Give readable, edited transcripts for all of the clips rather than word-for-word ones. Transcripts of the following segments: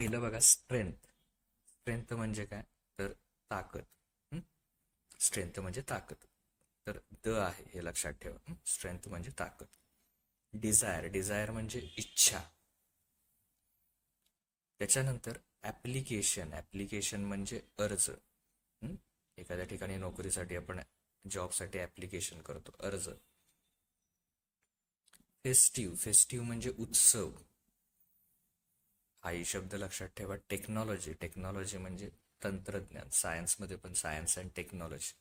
पहिलं बघा strength. Strength म्हणजे काय? तर ताकद. स्ट्रेंथ म्हणजे ताकद. तर द आहे हे लक्षात ठेवा. स्ट्रेंथ म्हणजे ताकद. डिझायर. डिझायर म्हणजे इच्छा. त्याच्यानंतर ॲप्लिकेशन. ॲप्लिकेशन म्हणजे अर्ज. एखाद्या ठिकाणी नोकरीसाठी आपण जॉबसाठी ॲप्लिकेशन करतो, अर्ज. फेस्टिव्ह. फेस्टिव्ह म्हणजे उत्सव. हाही शब्द लक्षात ठेवा. टेक्नॉलॉजी. टेक्नॉलॉजी म्हणजे तंत्रज्ञान. सायन्समध्ये पण सायन्स अँड टेक्नॉलॉजी,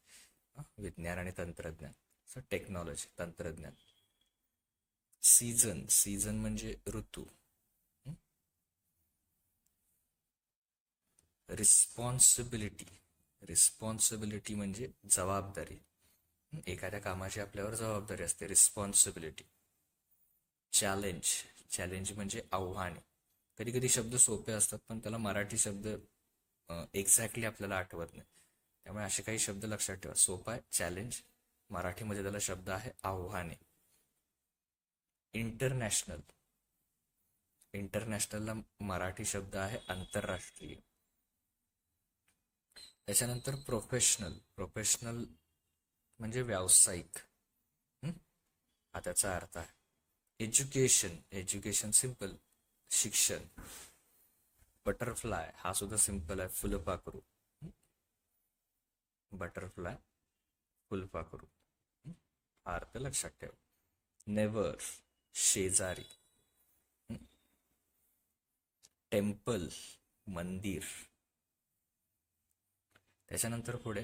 विज्ञान आणि तंत्रज्ञान. सो टेक्नॉलॉजी, तंत्रज्ञान. सीझन. सीझन म्हणजे ऋतू. रिस्पॉन्सिबिलिटी. रिस्पॉन्सिबिलिटी म्हणजे जबाबदारी. एखाद्या कामाची आपल्यावर जबाबदारी असते, रिस्पॉन्सिबिलिटी. चॅलेंज. चॅलेंज म्हणजे आव्हाने. कधी कधी शब्द सोपे असतात पण त्याला मराठी शब्द एक्झॅक्टली आपल्याला आठवत नाही. त्यामुळे असे काही शब्द लक्षात ठेवा. सोपा आहे चॅलेंज, मराठीमध्ये त्याला शब्द आहे आव्हाने. इंटरनॅशनल. इंटरनॅशनलला मराठी शब्द आहे आंतरराष्ट्रीय. त्याच्यानंतर प्रोफेशनल. प्रोफेशनल म्हणजे व्यावसायिक. हा त्याचा अर्थ आहे. एज्युकेशन. एज्युकेशन सिंपल, शिक्षण. बटरफ्लाय हा सुद्धा सिंपल आहे, फुलपाखरू. बटरफ्लाय, फुलपाखरू. हा अर्थ लक्षात ठेवा. नेवर, शेजारी. टेम्पल, मंदिर. त्याच्यानंतर पुढे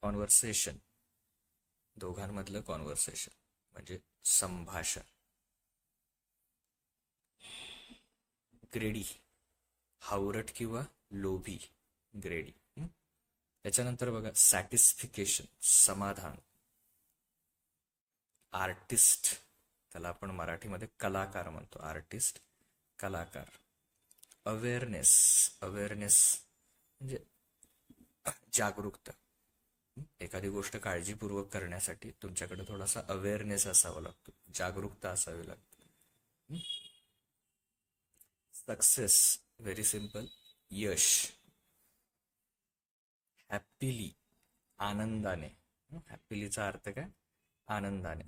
कॉन्व्हर्सेशन. दोघांमधलं कॉन्व्हर्सेशन म्हणजे संभाषण. ग्रेडी. हावरट किंवा लोभी. ग्रेडी. त्याच्यानंतर बघा सॅटिस्फिकेशन, समाधान. आर्टिस्ट. त्याला आपण मराठीमध्ये कलाकार म्हणतो. आर्टिस्ट, कलाकार. अवेअरनेस. अवेअरनेस म्हणजे जागरूकता. एखादी गोष्ट काळजीपूर्वक करण्यासाठी तुमच्याकडे थोडासा अवेअरनेस असावा लागतो, जागरूकता असावी लागते. सक्सेस, व्हेरी सिंपल, यश. हॅपीली, आनंदाने. हॅपीलीचा अर्थ काय? आनंदाने.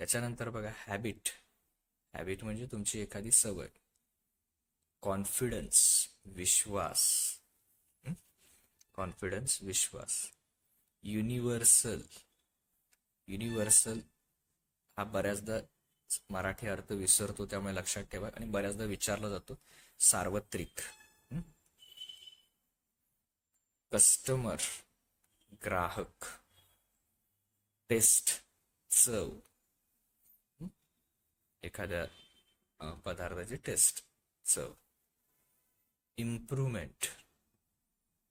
त्याच्यानंतर बघा हॅबिट. हॅबिट म्हणजे तुमची एखादी सवय. कॉन्फिडन्स, विश्वास. कॉन्फिडन्स, विश्वास. युनिव्हर्सल. युनिव्हर्सल हा बऱ्याचदा मराठी अर्थ विसरतो, त्यामुळे लक्षात ठेवा आणि बऱ्याचदा विचारला जातो. सार्वत्रिक. कस्टमर, ग्राहक. टेस्ट, चव. एखाद्या पदार्थाची टेस्ट, चव. इम्प्रूव्हमेंट.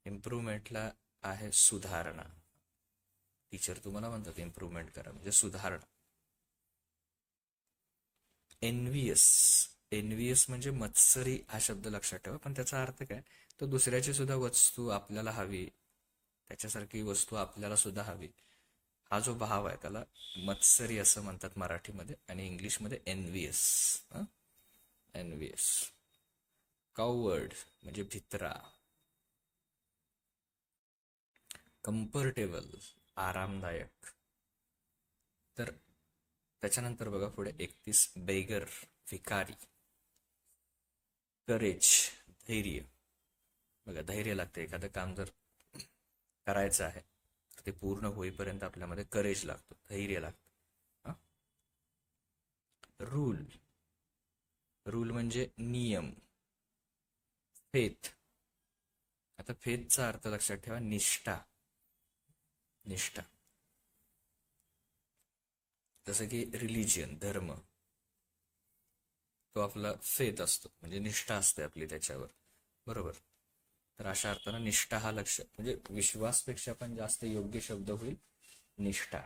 इम्प्रूव्हमेंटला आहे सुधारणा. टीचर तुम्हाला म्हणतात इम्प्रूव्हमेंट करा म्हणजे सुधारणा. एनव्हियस. एनव्हियस म्हणजे मत्सरी हा शब्द लक्षात ठेवा, पण त्याचा अर्थ काय? तो दुसऱ्याची सुद्धा वस्तू आपल्याला हवी, त्याच्यासारखी वस्तू आपल्याला सुद्धा हवी, हा जो भाव आहे त्याला मत्सरी असं म्हणतात मराठीमध्ये, आणि इंग्लिशमध्ये एनव्हियस. एनव्हियस. काउवर्ड म्हणजे भित्रा. कम्फर्टेबल, आरामदायक. तर त्याच्यानंतर बघा पुढे 31 बेगर, भिकारी. करेज, धैर्य. बघा धैर्य लागते. एखादं काम जर करायचं आहे तर ते पूर्ण होईपर्यंत आपल्यामध्ये करेज लागतो, धैर्य लागतं. रूल. रूल म्हणजे नियम. फेथ. आता फेथचा अर्थ लक्षात ठेवा, निष्ठा. निष्ठा. जसं की रिलिजियन, धर्म, तो आपला फेथ असतो म्हणजे निष्ठा असते आपली त्याच्यावर, बरोबर. तर अशा अर्थानं निष्ठा हा लक्ष म्हणजे विश्वासपेक्षा पण जास्त योग्य शब्द होईल निष्ठा.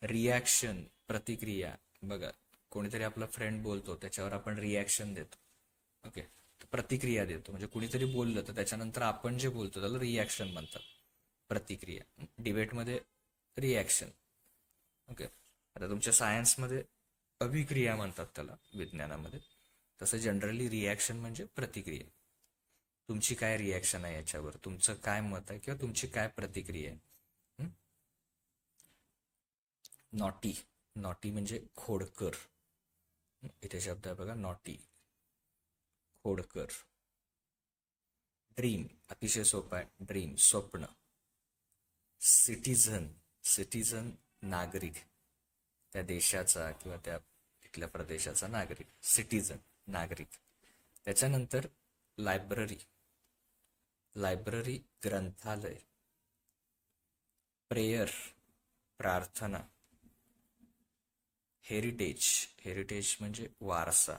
रिॲक्शन, प्रतिक्रिया. बघा कोणीतरी आपला फ्रेंड बोलतो त्याच्यावर आपण रिॲक्शन देतो, ओके, प्रतिक्रिया देतो. म्हणजे कुणीतरी बोललं तर त्याच्यानंतर आपण जे बोलतो त्याला रिॲक्शन म्हणतात, प्रतिक्रिया. डिबेटमध्ये रिॲक्शन, ओके. आता तुमच्या सायन्समध्ये अभिक्रिया म्हणतात त्याला, विज्ञानामध्ये. तसं जनरली रिॲक्शन म्हणजे प्रतिक्रिया. तुमची काय रिॲक्शन आहे याच्यावर, तुमचं काय मत आहे किंवा तुमची काय प्रतिक्रिया आहे. नॉटी, नॉटी म्हणजे खोडकर. इथे शब्द आहे बघा, नॉटी, खोडकर. ड्रीम, अतिशय सोपं आहे, ड्रीम, स्वप्न. सिटीझन, सिटीझन नागरिक, त्या देशाचा किंवा त्या तिथल्या प्रदेशाचा नागरिक, सिटीझन नागरिक. त्याच्यानंतर लायब्ररी, लायब्ररी ग्रंथालय. प्रेयर, प्रार्थना. हेरिटेज, हेरिटेज म्हणजे वारसा.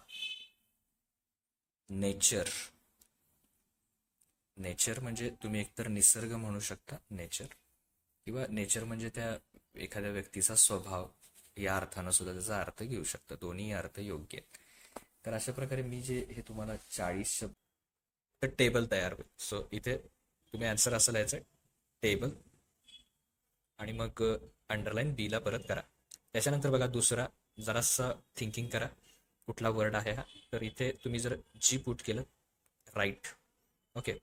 नेचर, नेचर म्हणजे तुम्ही एकतर निसर्ग म्हणू शकता, नेचर, किंवा नेचर म्हणजे त्या एखाद्या व्यक्तीचा स्वभाव, या अर्थानं सुद्धा त्याचा अर्थ घेऊ शकता. दोन्ही अर्थ योग्य आहेत. तर अशा प्रकारे मी जे हे तुम्हाला 40 शब्द टेबल तयार होईल. सो इथे तुम्ही आन्सर असं लिहायचं, टेबल, आणि मग अंडरलाईन बीला परत करा. त्याच्यानंतर बघा दुसरा, जरासा थिंकिंग करा, कुठला वर्ड आहे हा. तर इथे तुम्ही जर जी पुट केलं, राईट. ओके.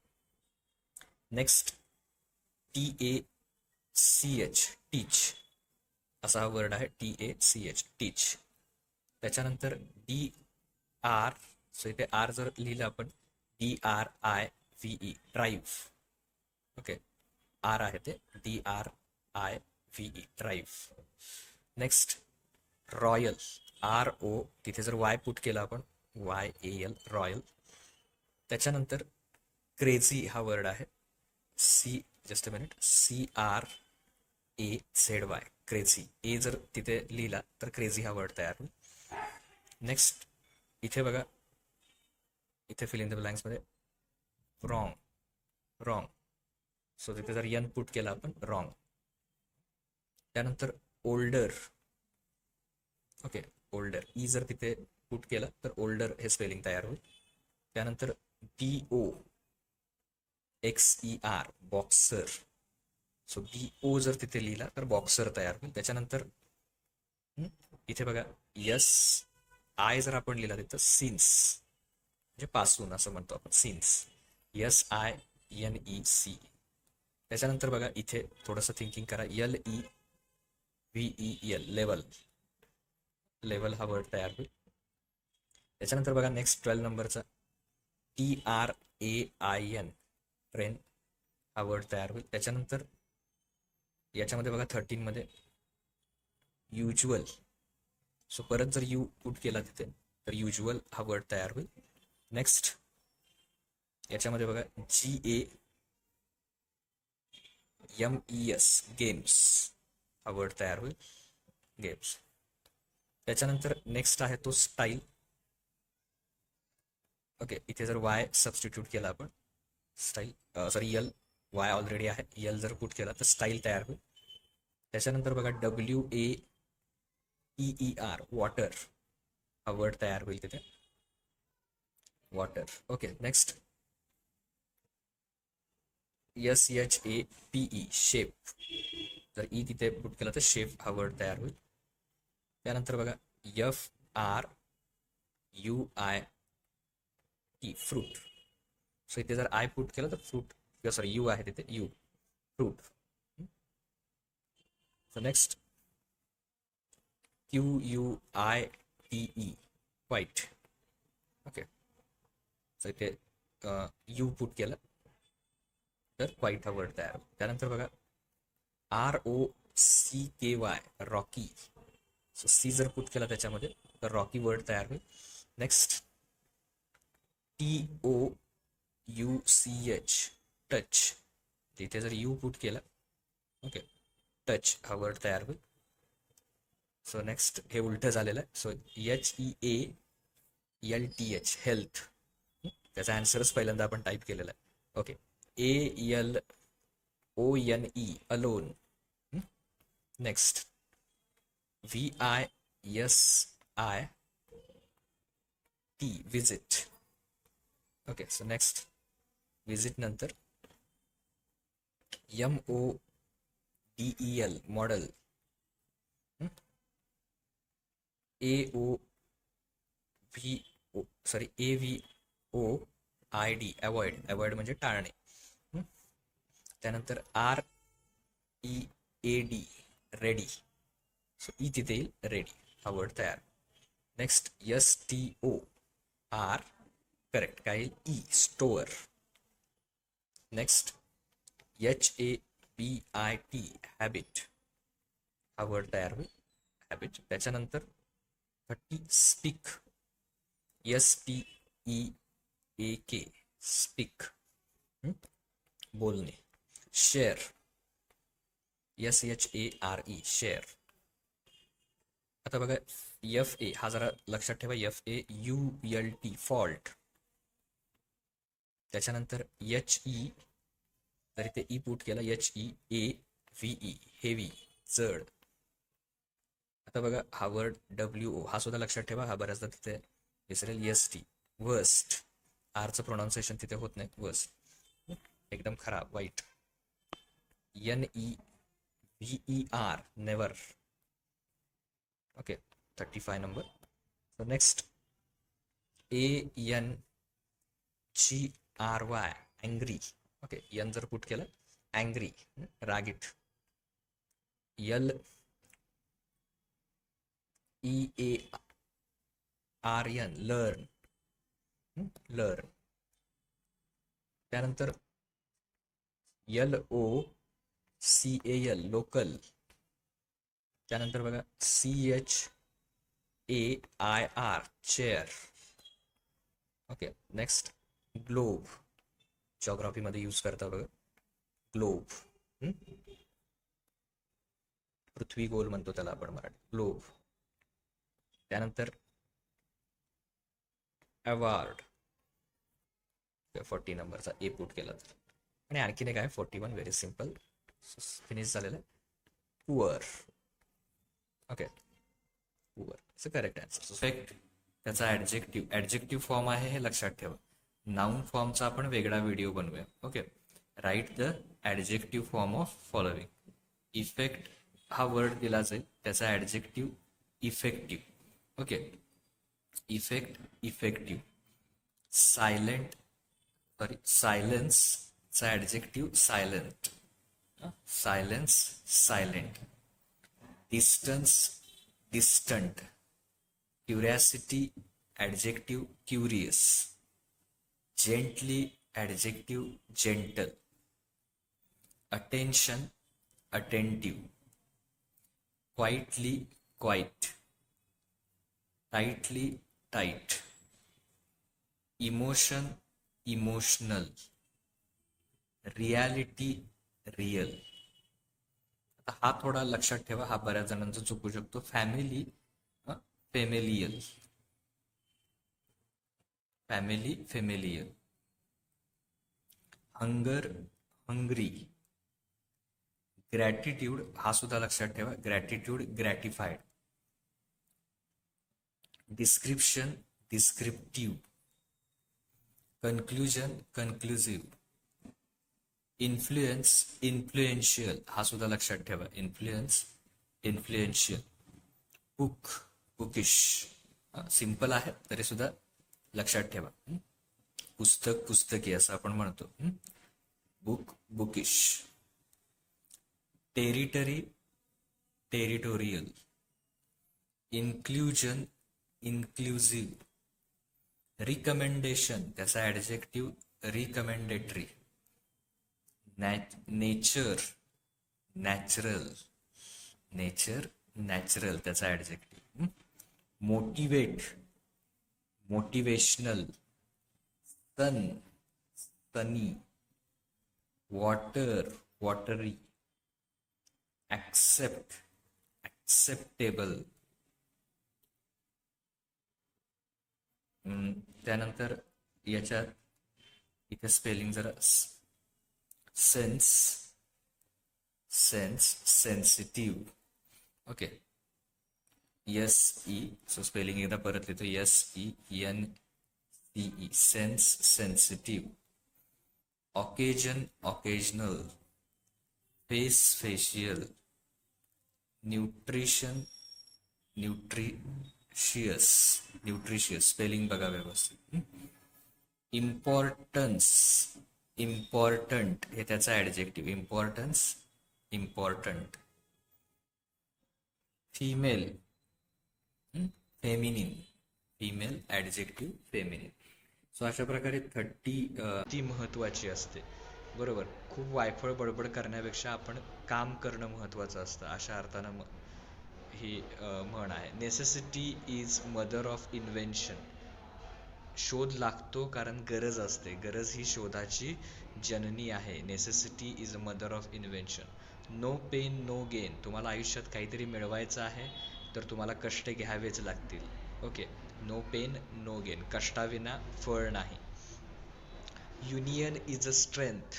नेक्स्ट TACH, टीच, असा हा वर्ड आहे, TACH, टीच. त्याच्यानंतर DR, सो इथे आर जर लिहिलं आपण, DRIVE, ड्राईव्ह. ओके, आर आहे ते, DRIVE, drive. Next royal, RO, तिथे जर वाय पुट केला आपण, YAL, रॉयल. त्याच्यानंतर क्रेझी हा वर्ड आहे, just a minute, CRAZY, crazy. A जर तिथे लिहिला तर क्रेझी हा वर्ड तयार होईल. नेक्स्ट इथे बघा, इथे फिल इन द ब्लँक्समध्ये रॉंग, रॉंग, सो तिथे जर यन पुट केला आपण, रॉंग. त्यानंतर ओल्डर. ओके, ओल्डर, ई जर तिथे पुट केलं तर ओल्डर हे स्पेलिंग तयार होईल. त्यानंतर BOXER, बॉक्सर. सो BO जर तिथे लिहिला तर बॉक्सर तयार होईल. त्याच्यानंतर इथे बघा, SI जर आपण लिहिला तिथं सिन्स, म्हणजे पासून असं म्हणतो आपण, सिन्स, SINEC. त्याच्यानंतर बघा इथे थोडंसं थिंकिंग करा, LEVEL, लेवल, लेवल हा वर्ड तयार होईल. त्याच्यानंतर बघा नेक्स्ट 12 नंबरचा TRAIN, ट्रेन हा वर्ड तयार होईल. त्याच्यानंतर याच्यामध्ये बघा 13 मध्ये युज्युअल, सो परत जर यू पुट केला तिथे तर युज्युअल हा वर्ड तयार होईल. नेक्स्ट याच्यामध्ये बघा GAMES, गेम्स हा वर्ड तयार होईल, गेम्स. त्याच्यानंतर नेक्स्ट आहे तो स्टाईल. ओके, इथे जर वाय सबस्टिट्यूट केला आपण, style, sorry L, Y already आहे, यल जर पुट केला तर स्टाईल तयार होईल. त्याच्यानंतर बघा WATER, वॉटर हा वर्ड तयार होईल तिथे, water. Okay, next SHAPE, shape, जर ई तिथे पुट केला तर शेप हा वर्ड तयार होईल. त्यानंतर बघा FRUIT, फ्रूट. सो इथे जर आय पुट केलं तर फ्रूट, किंवा सॉरी यू आहे तिथे, you, fruit. So next QUITE, white. Okay, so इथे यू पुट केलं तर व्हाईट हा वर्ड तयार. त्यानंतर बघा ROCKY, रॉकी. सो सी जर पुट केला त्याच्यामध्ये तर रॉकी वर्ड तयार होईल. Next TOUCH, touch. तिथे जर यू पुट केला, ओके, टच हा वर्ड तयार होईल. सो नेक्स्ट हे उलटं झालेलं आहे, सो HEALTH, हेल्थ. त्याचा आन्सरच पहिल्यांदा आपण टाईप केलेला आहे. Okay, ALONE, alone. Next VISIT, visit. Okay, so next visit नंतर MODEL, model. AVO ID avoid, avoid म्हणजे टाळणे. त्यानंतर READ रेडी, सो ई तिथे येईल, रेडी हा वर्ड तयार. नेक्स्ट STOR करेक्ट, काय येईल, E store. Next HABIT habit हा वर्ड तयार होईल, हॅबिट. त्याच्यानंतर 30 स्पीक, SPEAK स्पीक बोलणे. Share, SHARE share. आता बघा FA हा जरा लक्षात ठेवा, FAULT फॉल्ट. त्याच्यानंतर HE तर इथे ई पुट केला, HEAVE हेवी जड. आता बघा हा वर्ड WO हा सुद्धा लक्षात ठेवा, हा बऱ्याचदा तिथे विसरेल. ST वर्स्ट, आरचं प्रोनाऊन्सिएशन तिथे होत नाही, वर्स्ट एकदम खराब, वाईट. NEVER never. Okay 35 number. So next ANGRY angry. Okay N जर पुट केलं अँग्री, रागीट. LEARN learn, learn. त्यानंतर LOCAL लोकल. त्यानंतर बघा CHAIR chair. Okay next globe, जॉग्राफीमध्ये use करता बघा ग्लोब, पृथ्वी गोल म्हणतो त्याला आपण मराठी, ग्लोब. त्यानंतर अवॉर्ड 40 नंबरचा ए पुट केला तर. आणि आणखीन एक आहे 41, व्हेरी सिम्पल, फिनिश झालेलं आहे, poor. Okay poor it's a correct answer. Effect त्याचा ॲडजेक्टिव्ह, ॲडजेक्टिव्ह फॉर्म आहे हे लक्षात ठेवा. नाउन फॉर्मचा आपण वेगळा व्हिडिओ बनवूया. Okay write the adjective form of following. Effect हा वर्ड दिला जाईल, त्याचा adjective effective. Okay effect effective. Silent sorry सायलेन्सचा adjective silent, silence silent. Distance distant. Curiosity adjective curious. Gently adjective gentle. Attention attentive. Quietly quiet. Tightly tight. Emotion emotional. Reality real. हा थोडा लक्षात ठेवा, हा बऱ्याच जणांचा चुकू शकतो. Family familial, family familial. Hunger hungry. Gratitude हा सुद्धा लक्षात ठेवा, gratitude gratified. Description descriptive. Conclusion कन्क्लुसिव्ह. Influence influential हा सुद्धा लक्षात ठेवा, influence influential. Book bookish, simple आहे तरी सुद्धा लक्षात ठेवा. पुस्तक पुस्तकी असं आपण म्हणतो, book bookish. Territory territorial. Inclusion inclusive. Recommendation त्याचा adjective recommendatory. Nature natural, nature natural त्याचा adjective. Motivate motivational. Sun sunny. Water watery. Accept acceptable. त्यानंतर याच्यात इथे स्पेलिंग जरा sense sense sensitive. Okay SE, so spelling एकदा परत लिहितो, SENCE sense sensitive. Occasion occasional. Face facial. Nutrition nutritious nutritious, spelling बघा व्यवस्थित. इम्पॉर्टन्स, इम्पॉर्टंट हे त्याचा adjective. Importance, important. Female, feminine. Female adjective feminine. So अशा प्रकारे 30 ती महत्वाची असते. बरोबर. खूप वायफळ बडबड करण्यापेक्षा आपण काम करणं महत्वाचं असतं, अशा अर्थानं ही म्हण आहे. Necessity is mother of invention. शोध लागतो कारण गरज असते. गरज ही शोधाची जननी आहे. Necessity is a mother of invention. No pain no gain. तुम्हाला आयुष्यात काहीतरी मिळवायचं आहे तर तुम्हाला कष्ट घ्यावेच लागतील. Okay. No pain no gain. कष्टाविना फळ नाही. Union is a strength.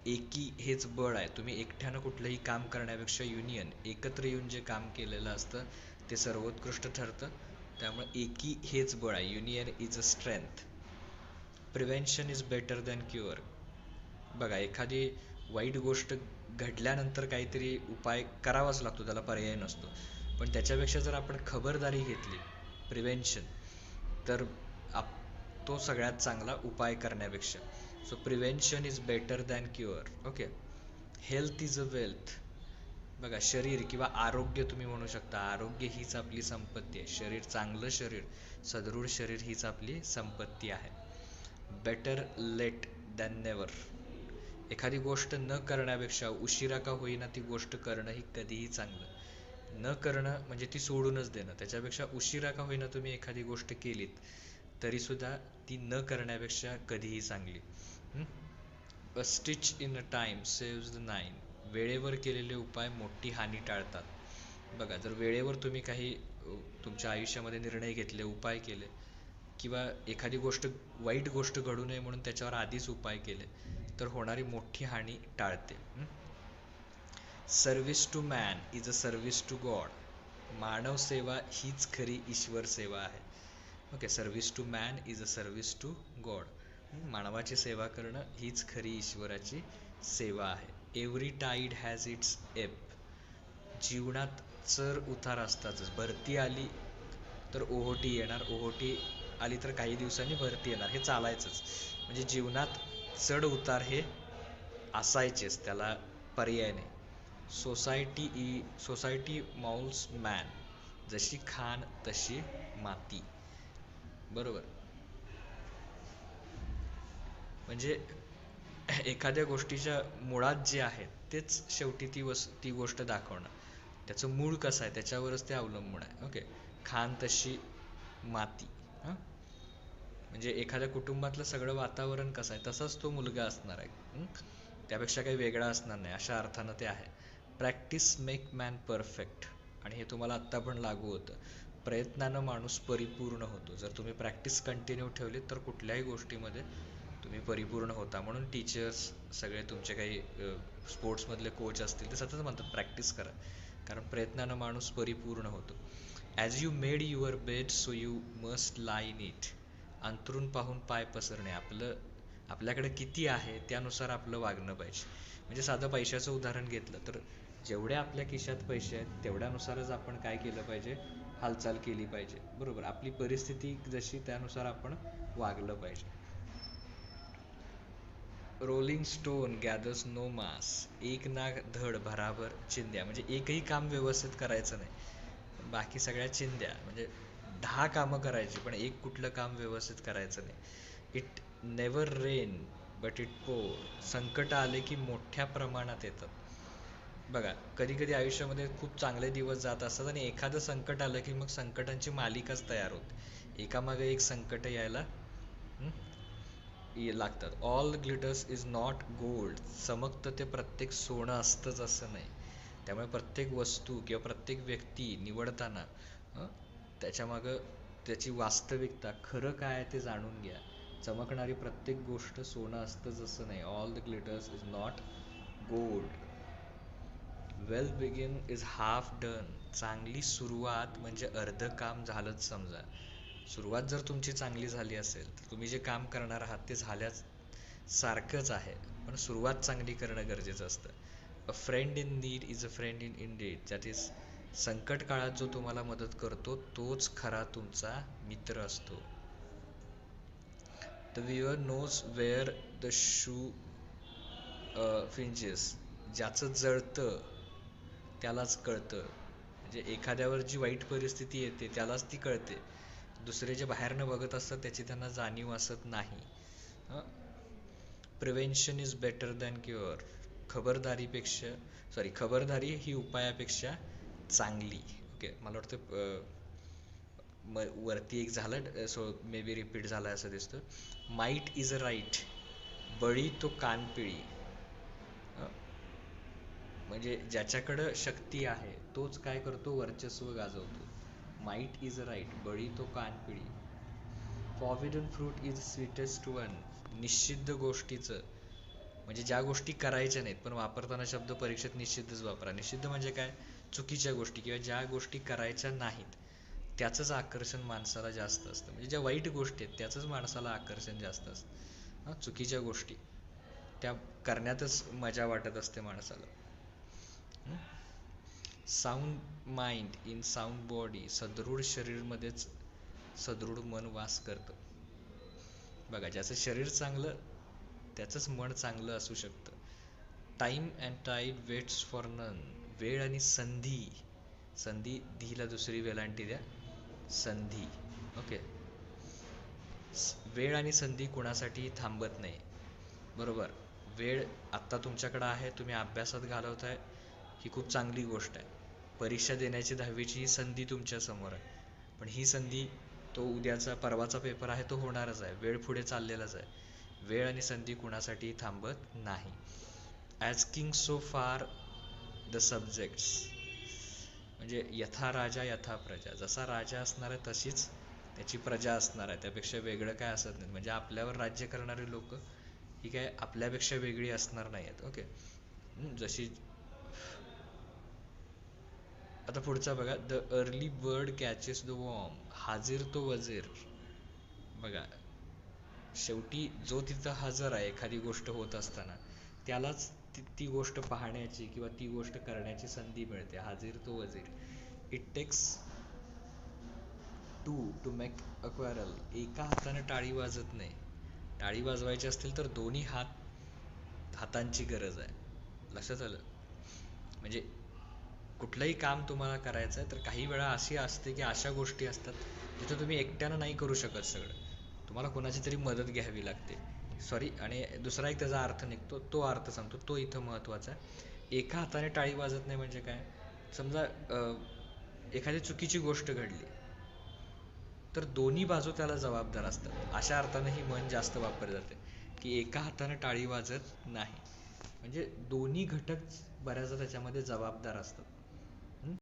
एकी हेच बळ आहे. तुम्ही एकट्यानं कुठलंही काम करण्यापेक्षा युनियन, एकत्र येऊन जे काम केलेलं असतं ते सर्वोत्कृष्ट ठरतं. त्यामुळे एकी हेच बळ आहे. Union is a strength. Prevention is better than cure. बघा, एखादी वाईट गोष्ट घडल्यानंतर काहीतरी उपाय करावाच लागतो, त्याला पर्याय नसतो. पण त्याच्यापेक्षा जर आपण खबरदारी घेतली, प्रिव्हेन्शन, तर तो सगळ्यात चांगला उपाय करण्यापेक्षा. So prevention is better than cure. Okay. Health is a wealth. बघा, शरीर किंवा आरोग्य तुम्ही म्हणू शकता. आरोग्य हीच आपली संपत्ती आहे. शरीर, चांगलं शरीर, सदृढ शरीर हीच आपली संपत्ती आहे. Better late than never. एखादी गोष्ट न करण्यापेक्षा उशिरा का होईना ती गोष्ट करणं ही कधीही चांगलं. न करणं म्हणजे ती सोडूनच देणं. त्याच्यापेक्षा उशिरा का होईना तुम्ही एखादी गोष्ट केलीत तरी सुद्धा ती न करण्यापेक्षा कधीही चांगली. अ stitch in a time saves the nine. वेळेवर केलेले उपाय मोठी हानी टाळतात. बघा, जर वेळेवर तुम्ही काही तुमच्या आयुष्यामध्ये निर्णय घेतले, उपाय केले, किंवा एखादी गोष्ट, वाईट गोष्ट घडू नये म्हणून त्याच्यावर आधीच उपाय केले, तर होणारी मोठी हानी टाळते. Service to man is a service to God. मानव सेवा हीच खरी ईश्वर सेवा आहे. Okay. Service to man is a service to God. मानवाची सेवा करणं हीच खरी ईश्वराची सेवा आहे. Every tide has its ebb. जीवनात चढ उतार असतातच. भरती आली तर ओहोटी येणार, ओहोटी आली तर काही दिवसांनी भरती येणार. हे चालायचंच. म्हणजे जीवनात चढ उतार हे असायचेच, त्याला पर्याय नाही. Society malls man. जशी खाण तशी माती. बरोबर. म्हणजे एखाद्या गोष्टीच्या मुळात जे आहे तेच शेवटी ती गोष्ट दाखवणं. त्याचं मूळ कसं आहे त्याच्यावरच ते अवलंबून आहे. ओके. खाण तशी माती. म्हणजे एखाद्या कुटुंबातलं सगळं वातावरण कसं आहे तसाच तो मुलगा असणार आहे. त्यापेक्षा काही वेगळा असणार नाही, अशा अर्थानं ते आहे. Practice make man perfect. आणि हे तुम्हाला आत्ता पण लागू होतं. प्रयत्नानं माणूस परिपूर्ण होतो. जर तुम्ही प्रॅक्टिस कंटिन्यू ठेवली तर कुठल्याही गोष्टीमध्ये तुम्ही परिपूर्ण होता. म्हणून टीचर्स, सगळे तुमचे काही स्पोर्ट्समधले कोच असतील ते सतत म्हणतात प्रॅक्टिस करा, कारण प्रयत्नानं माणूस परिपूर्ण होतो. As you made your bed so you must lie in it. अंथरूण पाहून पाय पसरणे. आपल्याकडे किती आहे त्यानुसार आपलं वागणं पाहिजे. म्हणजे साधं पैशाचं उदाहरण घेतलं तर जेवढ्या आपल्या खिशात पैसे आहेत तेवढ्यानुसारच आपण काय केलं पाहिजे, हालचाल केली पाहिजे. बरोबर. आपली परिस्थिती जशी त्यानुसार आपण वागलं पाहिजे. रोलिंग स्टोन गॅदर्स नो मास. एक ना धड भराभर चिंध्या. म्हणजे एकही काम व्यवस्थित करायचं नाही, बाकी सगळ्या चिंध्या. म्हणजे 10 कामं करायची पण एक कुठलं काम व्यवस्थित करायचं नाही. It never rain but it पोर. संकट आले की मोठ्या प्रमाणात येतात. बघा, कधी कधी आयुष्यामध्ये खूप चांगले दिवस जात असतात आणि एखादं संकट आलं की मग संकटांची मालिकाच तयार होते. एकामागे एक संकट यायला लागतात. All glitters is not gold. चमकतं ते प्रत्येक सोनं असतंच असं नाही. त्यामुळे प्रत्येक वस्तू किंवा प्रत्येक व्यक्ती निवडताना त्याच्यामागं त्याची वास्तविकता, खरं काय आहे ते जाणून घ्या. चमकणारी प्रत्येक गोष्ट सोनं असतंच असं नाही. All the glitters is not gold. Well begin is half done. चांगली सुरुवात म्हणजे अर्ध काम झालंच समजा. सुरुवात जर तुमची चांगली झाली असेल तर तुम्ही जे काम करणार आहात ते झाल्याच सारखंच आहे, पण सुरुवात चांगली करणं गरजेचं असतं. अ friend in need is a friend in Indeed. That is, संकट काळात जो तुम्हाला मदत करतो तोच खरा तुमचा मित्र असतो. The wearer knows where the shoe pinches. ज्याचं जळतं त्यालाच कळतं. म्हणजे एखाद्यावर जी वाईट परिस्थिती येते त्यालाच ती कळते. दुसरे जे बाहेरनं बघत असतात त्याची त्यांना जाणीव असत नाही. Prevention is better than cure. खबरदारी ही उपायापेक्षा चांगली. ओके, मला वाटतं वरती एक झालं, सो मे बी रिपीट झाला असं दिसतं. माईट इज अ राईट, बळी तो कानपिळी. म्हणजे ज्याच्याकडं शक्ती आहे तोच काय करतो, वर्चस्व गाजवतो. माईट इज अ राईट, बळी तो कानपिळी. Forbidden fruit is sweetest one. निषिद्ध गोष्टीचं, म्हणजे ज्या गोष्टी करायच्या नाहीत, पण वापरताना शब्द परीक्षेत निषिद्धच वापरा. निषिद्ध म्हणजे काय, चुकीच्या गोष्टी किंवा ज्या गोष्टी करायच्या नाहीत त्याचंच आकर्षण माणसाला जास्त असतं. म्हणजे ज्या वाईट गोष्टी आहेत त्याचंच माणसाला आकर्षण जास्त असतं. चुकीच्या गोष्टी त्या करण्यातच मजा वाटत असते माणसाला. Sound mind in sound body. सदृढ शरीरमध्येच सदृढ मन वास करतं. बघा, ज्याचं शरीर चांगलं त्याचंच मन चांगलं असू शकतं. Time and tide waits for none. वेळ आणि संधी, संधी धीला दुसरी वेलांटी द्या, संधी. ओके, वेळ आणि संधी कोणासाठी थांबत नाही. बरोबर, वेळ आत्ता तुमच्याकडे आहे, तुम्ही अभ्यासात घालवताय, ही खूप चांगली गोष्ट आहे. परीक्षा देण्याची 10वीची ही संधी तुमच्यासमोर आहे, पण ही संधी, तो उद्याचा परवाचा पेपर आहे तो होणारच आहे. वेळ पुढे चाललेलाच आहे. वेळ आणि संधी कुणासाठी थांबत नाही. ॲस्किंग सो फार द सब्जेक्ट्स. म्हणजे यथा राजा यथा प्रजा. जसा राजा असणार आहे तशीच त्याची प्रजा असणार आहे, त्यापेक्षा वेगळं काय असत नाही. म्हणजे आपल्यावर राज्य करणारे लोक ही काय आपल्यापेक्षा वेगळी असणार नाही आहेत. ओके, जशी आता पुढचा बघा, the early bird catches the worm. हाजीर तो वजीर. बघा, शेवटी जो तिथं हजर आहे एखादी गोष्ट होत असताना त्यालाच ती गोष्ट पाहण्याची किंवा ती गोष्ट करण्याची संधी मिळते. हाजीर तो वजीर. It takes two make a quarrel. एका हाताने टाळी वाजत नाही. टाळी वाजवायची असतील तर दोन्ही हातांची गरज आहे. लक्षात आलं. म्हणजे कुठलंही काम तुम्हाला करायचं आहे तर काही वेळा अशी असते की अशा गोष्टी असतात जिथं तुम्ही एकट्यानं नाही करू शकत सगळं, तुम्हाला कोणाची तरी मदत घ्यावी लागते. सॉरी, आणि दुसरा एक त्याचा अर्थ निघतो, तो अर्थ सांगतो, तो इथं महत्त्वाचा आहे. एका हाताने टाळी वाजत नाही म्हणजे काय, समजा एखादी चुकीची गोष्ट घडली तर दोन्ही बाजू त्याला जबाबदार असतात. अशा अर्थानं ही म्हण जास्त वापरली जाते की एका हाताने टाळी वाजत नाही. म्हणजे दोन्ही घटक बऱ्याचदा त्याच्यामध्ये जबाबदार असतात.